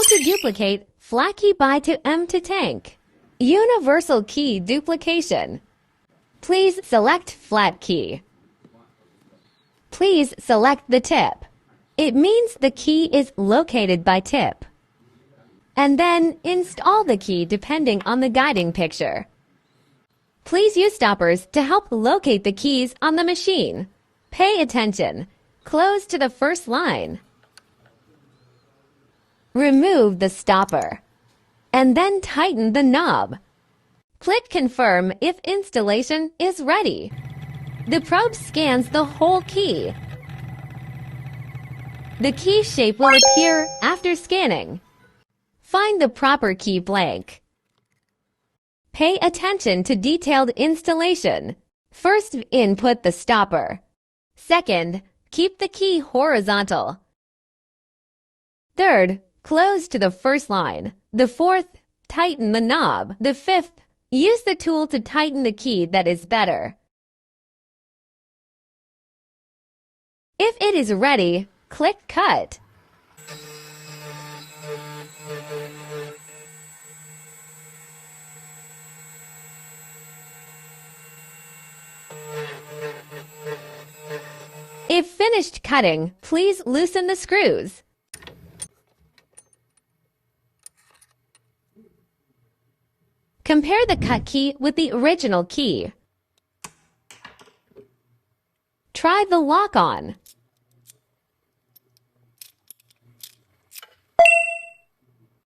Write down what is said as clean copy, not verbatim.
How to duplicate flat key by to M to tank. Universal key duplication. Please select flat key. Please select the tip. It means the key is located by tip. And then install the key depending on the guiding picture. Please use stoppers to help locate the keys on the machine. Pay attention. Close to the first line. Remove the stopper. And then tighten the knob. Click Confirm if installation is ready. The probe scans the whole key. The key shape will appear after scanning. Find the proper key blank. Pay attention to detailed installation. First, input the stopper. Second, keep the key horizontal. Third, close to the first line. The fourth, tighten the knob. The fifth, use the tool to tighten the key that is better. If it is ready, click Cut. If finished cutting, please loosen the screws. Compare the cut key with the original key. Try the lock-on.